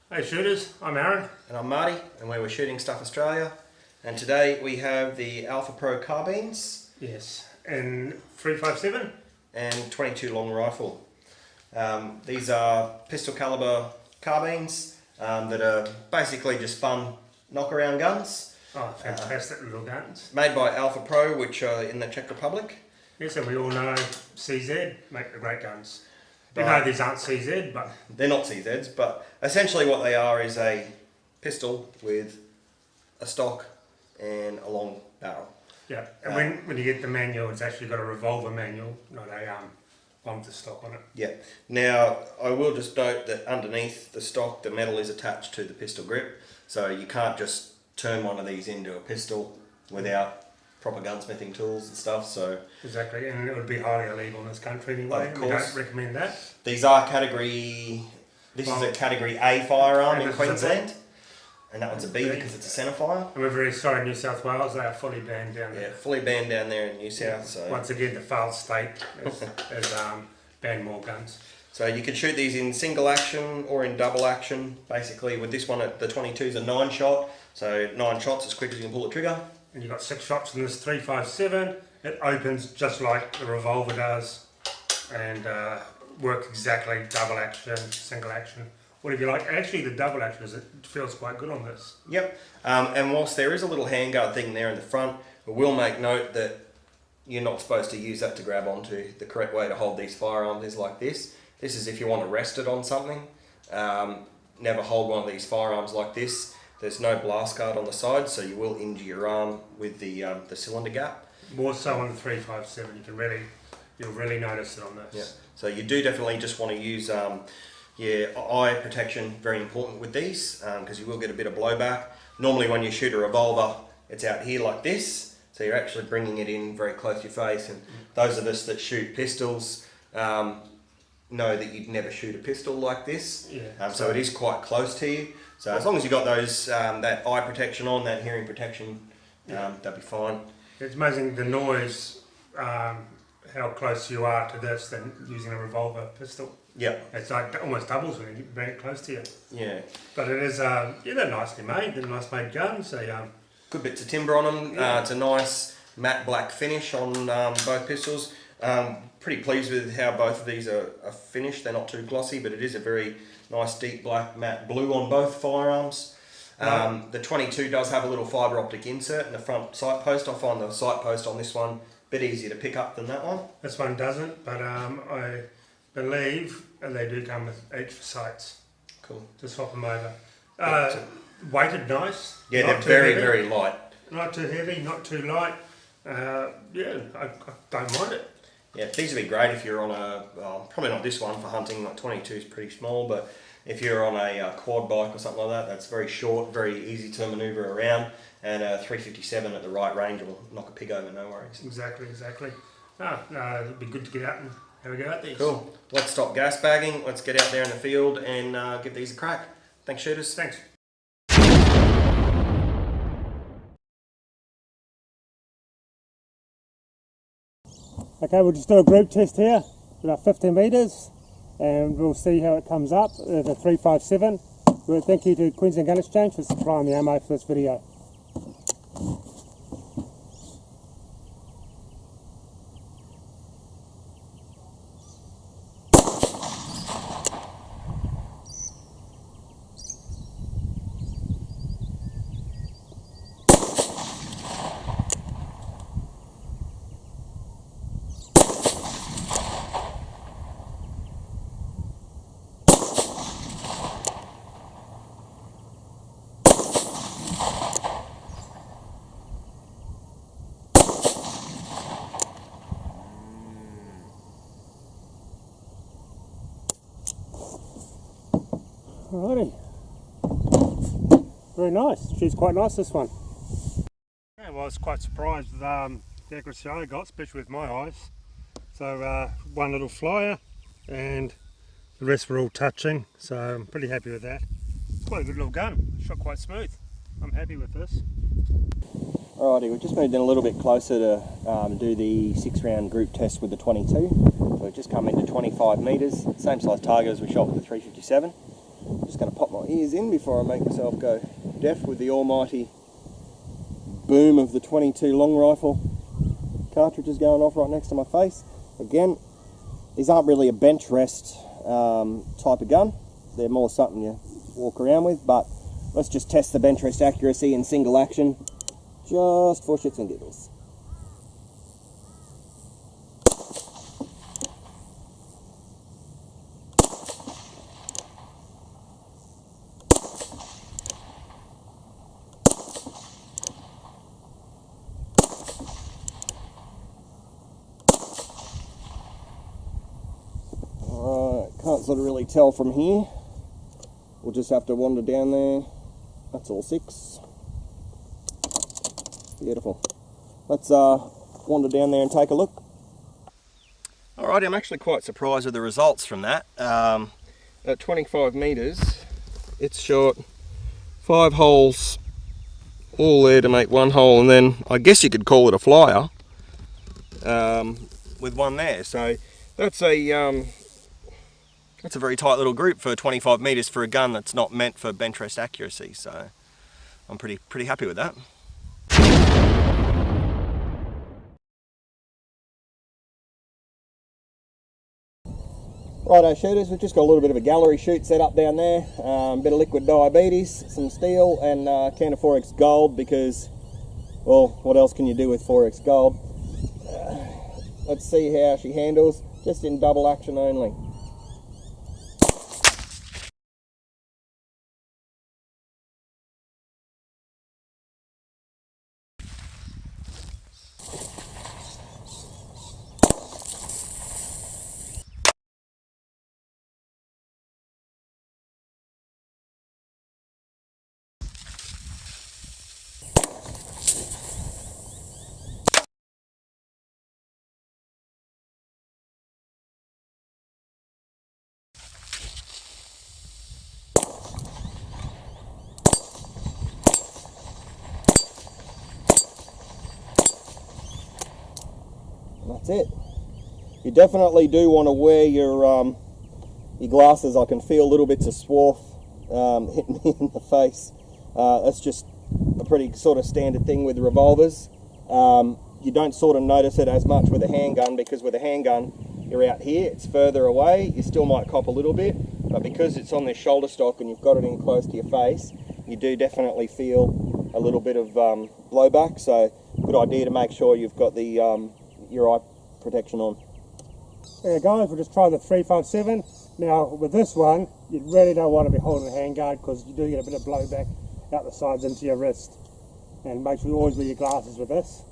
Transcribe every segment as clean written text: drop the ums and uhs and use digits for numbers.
Hey shooters, I'm Aaron. And I'm Marty, and we're Shooting Stuff Australia. And today we have the Alfa Proj carbines. Yes, and 357 and 22 long rifle. These are pistol caliber carbines that are basically just fun knock-around guns. Oh, fantastic little guns. Made by Alfa Proj, which are in the Czech Republic. Yes, and we all know CZ make the great guns. You Right. know these aren't CZ, but... They're not CZs, but essentially what they are is a pistol with a stock and a long barrel. Yeah, and when you get the manual, it's actually got a revolver manual, not a bomb to stock on it. Yeah. Now, I will just note that underneath the stock, the metal is attached to the pistol grip, so you can't just turn one of these into a pistol without proper gunsmithing tools and stuff. So exactly, and it would be highly illegal in this country anyway. Of We course. don't recommend that. These are category. This is a category A firearm in this is a B. Queensland, and that one's a B because it's a centre fire. And we're very sorry, New South Wales, they are fully banned down Yeah, there. fully banned down there in New South. So Once again, the failed state has banned more guns. So you can shoot these in single action or in double action. Basically, with this one, the 22 is a 9-shot, so 9 shots as quick as you can pull the trigger. And you've got 6 shots in this 357. It opens just like the revolver does, and works exactly double action, single action, whatever you like. Actually, the double action it feels quite good on this. Yep. And whilst there is a little handguard thing there in the front, we will make note that you're not supposed to use that to grab onto. The correct way to hold these firearms is like this. This is if you want to rest it on something. Never hold one of these firearms like this. There's no blast guard on the side, so you will injure your arm with the cylinder gap. More so on the 357, you'll really notice it on this. Yeah. So you do definitely just want to use eye protection. Very important with these because you will get a bit of blowback. Normally, when you shoot a revolver, it's out here like this, so you're actually bringing it in very close to your face. And those of us that shoot pistols know that you'd never shoot a pistol like this. Yeah. So it is quite close to you. So as long as you've got those that eye protection on, that hearing protection, they'll be fine. It's amazing the noise, how close you are to this than using a revolver pistol. Yeah. It's like almost doubles when you bring it close to you. Yeah. But it is, they're nicely made. They're nice made guns. They, good bits of timber on them. Yeah. It's a nice matte black finish on both pistols. Pretty pleased with how both of these are finished. They're not too glossy, but it is a very nice deep black matte blue on both firearms. The 22 does have a little fibre optic insert in the front sight post. I find the sight post on this one a bit easier to pick up than that one. This one doesn't, but I believe they do come with each for sights. Cool. To swap them over. Weighted nice. Yeah, not they're too very, heavy, very light. Not too heavy, not too light. I don't mind it. Yeah, these would be great if you're on a, probably not this one for hunting, like 22 is pretty small, but if you're on a quad bike or something like that, that's very short, very easy to manoeuvre around, and a 357 at the right range will knock a pig over, no worries. Exactly. It'd be good to get out and have a go at these. Cool. Let's stop gas bagging, let's get out there in the field and give these a crack. Thanks, shooters. Thanks. Okay, we'll just do a group test here, about 50 metres, and we'll see how it comes up, the 357. Well, thank you to Queensland Gun Exchange for supplying the ammo for this video. Alrighty. Very nice. She's quite nice, this one. Yeah, well, I was quite surprised with the accuracy I got, especially with my eyes. So one little flyer and the rest were all touching, so I'm pretty happy with that. It's quite a good little gun. Shot quite smooth. I'm happy with this. Alrighty, we've just moved in a little bit closer to do the 6-round group test with the 22. So we've just come into 25 metres, same size target as we shot with the 357. Just going to pop my ears in before I make myself go deaf with the almighty boom of the 22 long rifle cartridges going off right next to my face. Again, these aren't really a bench rest type of gun. They're more something you walk around with, but let's just test the bench rest accuracy in single action just for shits and giggles. Can't sort of really tell from here. We'll just have to wander down there. That's all 6. Beautiful. Let's wander down there and take a look. Alrighty, I'm actually quite surprised with the results from that. At 25 metres, it's shot 5 holes, all there to make 1 hole, and then I guess you could call it a flyer with 1 there. So that's a very tight little group for 25 metres for a gun that's not meant for bench rest accuracy. So I'm pretty happy with that. Righto shooters, we've just got a little bit of a gallery shoot set up down there. Bit of liquid diabetes, some steel, and a can of 4X gold because, well, what else can you do with 4X gold? Let's see how she handles, just in double action only. That's it. You definitely do want to wear your glasses. I can feel little bits of swarf hitting me in the face. That's just a pretty sort of standard thing with revolvers. You don't sort of notice it as much with a handgun, because with a handgun you're out here, it's further away, you still might cop a little bit, but because it's on this shoulder stock and you've got it in close to your face, you do definitely feel a little bit of blowback. So good idea to make sure you've got the your eye protection on. There guys, we'll just try the 357. Now with this one, you really don't want to be holding a handguard because you do get a bit of blowback out the sides into your wrist. And make sure you always wear your glasses with this.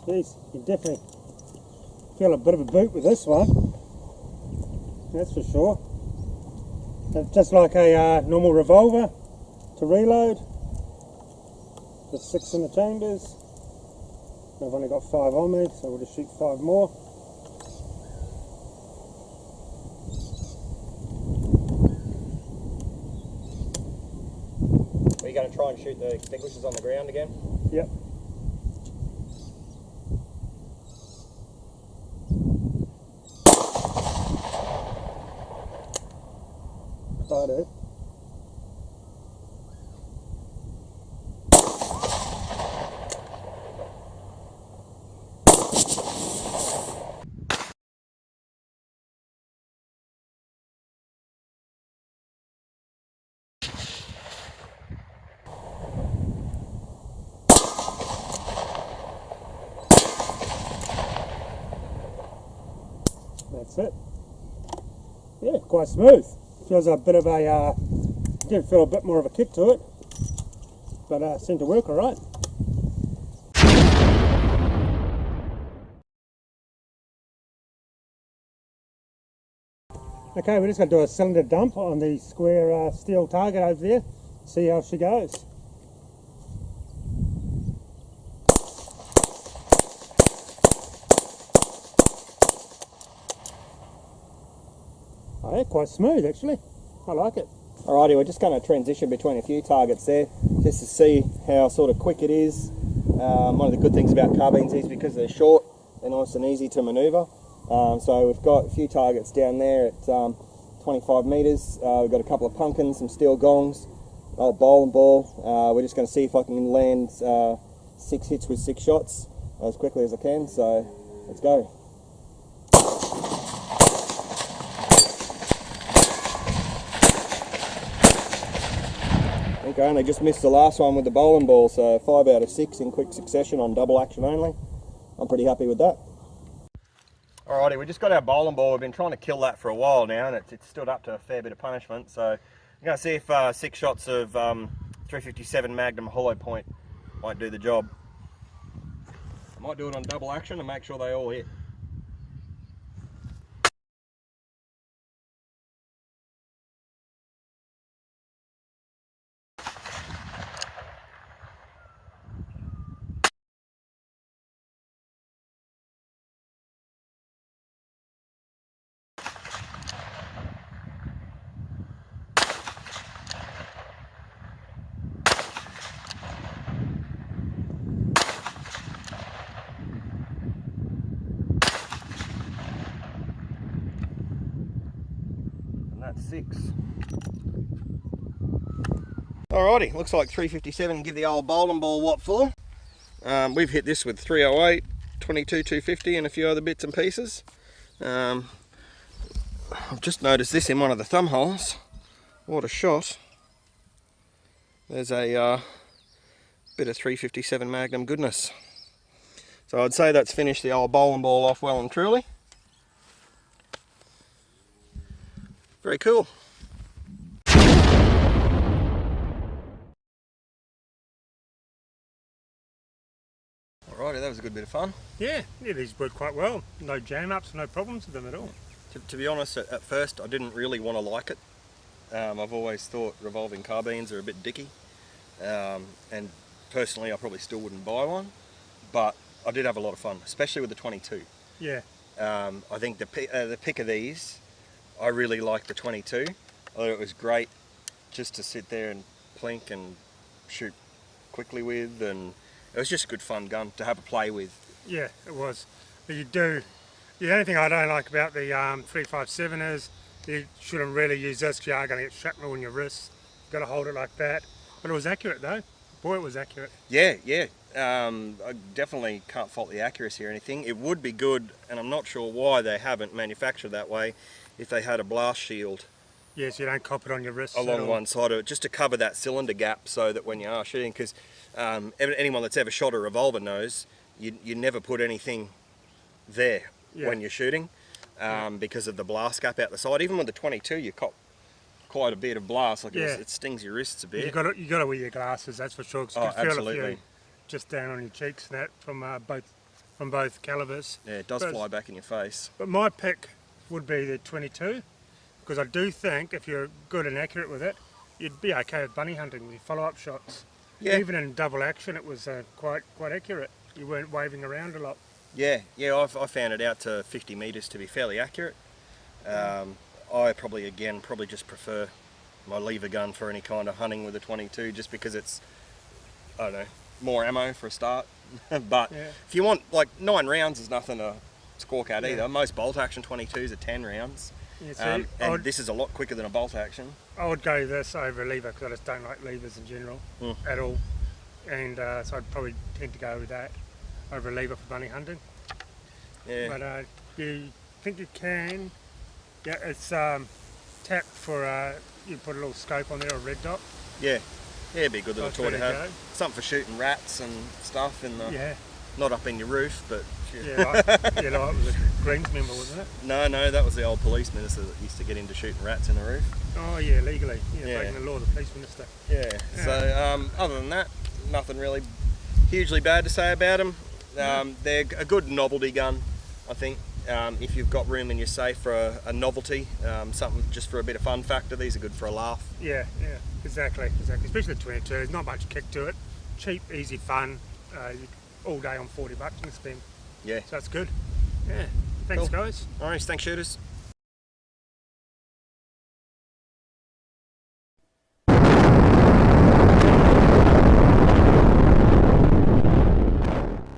Jeez, you definitely feel a bit of a boot with this one, that's for sure. It's just like a normal revolver to reload. There's 6 in the chambers. I've only got 5 on me, so we'll just shoot 5 more. Are you going to try and shoot the extinguishers on the ground again? Yep. Started. That's it. Yeah, quite smooth. Feels a bit of a, did feel a bit more of a kick to it, but seemed to work alright. Okay, we're just going to do a cylinder dump on the square steel target over there, see how she goes. Oh yeah, quite smooth actually, I like it. Alrighty, we're just going to transition between a few targets there, just to see how sort of quick it is. One of the good things about carbines is because they're short, they're nice and easy to manoeuvre. So we've got a few targets down there at 25 metres. We've got a couple of pumpkins, some steel gongs, old bowling ball. We're just going to see if I can land 6 hits with 6 shots as quickly as I can, so let's go. I only just missed the last one with the bowling ball, so 5 out of 6 in quick succession on double action only. I'm pretty happy with that. Alrighty, we just got our bowling ball. We've been trying to kill that for a while now, and it's stood up to a fair bit of punishment. So I'm going to see if 6 shots of 357 Magnum hollow point might do the job. I might do it on double action and make sure they all hit. That's 6. Alrighty, looks like 357 give the old bowling ball what for. We've hit this with 308, 22, 250 and a few other bits and pieces. I've just noticed this in one of the thumb holes. What a shot. There's a bit of 357 Magnum goodness. So I'd say that's finished the old bowling ball off well and truly. Very cool. Alrighty, that was a good bit of fun. Yeah, these worked quite well. No jam-ups, no problems with them at all. To be honest, at first I didn't really want to like it. I've always thought revolving carbines are a bit dicky. And personally I probably still wouldn't buy one. But I did have a lot of fun, especially with the 22. Yeah. I think the pick of these, I really liked the 22. I thought it was great just to sit there and plink and shoot quickly with, and it was just a good fun gun to have a play with. Yeah, it was. But the only thing I don't like about the 357 is you shouldn't really use this because you are going to get shrapnel in your wrists. You've got to hold it like that. But it was accurate though. Boy, it was accurate. Yeah. I definitely can't fault the accuracy or anything. It would be good, and I'm not sure why they haven't manufactured that way, if they had a blast shield. Yes, you don't cop it on your wrist. Along one side of it, just to cover that cylinder gap so that when you are shooting, because anyone that's ever shot a revolver knows you never put anything there when you're shooting because of the blast gap out the side. Even with the 22, you cop quite a bit of blast, like it stings your wrists a bit. You got to wear your glasses, that's for sure. Oh, absolutely. Just down on your cheeks and that from both calibers. Yeah, it does fly back in your face. But my pick would be the 22, because I do think if you're good and accurate with it, you'd be okay with bunny hunting with your follow-up shots. Yeah. Even in double action, it was quite accurate. You weren't waving around a lot. Yeah, I found it out to 50 metres to be fairly accurate. I probably just prefer my lever gun for any kind of hunting with a 22, just because it's, I don't know, more ammo for a start. But if you want, like, 9 rounds is nothing to squawk at either. Most bolt action 22s are 10 rounds. Yeah, and this is a lot quicker than a bolt action. I would go this over a lever because I just don't like levers in general at all. And so I'd probably tend to go with that over a lever for bunny hunting. Yeah. But you think you can? Yeah, it's tapped for, you put a little scope on there, a red dot. Yeah. Yeah, it'd be a good little toy to have. Something for shooting rats and stuff in the, not up in your roof, but like it was a Greens member, wasn't it? No, that was the old police minister that used to get into shooting rats in the roof. Oh yeah, legally. Breaking the law, the police minister. Yeah. So other than that, nothing really hugely bad to say about them. They're a good novelty gun, I think. if you've got room in your safe for a novelty, something just for a bit of fun factor. These are good for a laugh. Yeah, exactly. Especially the 22. There's not much kick to it. Cheap, easy fun. All day on $40 you can spend. Yeah. So that's good. Yeah. Thanks, Cool. guys. All right, thanks, shooters.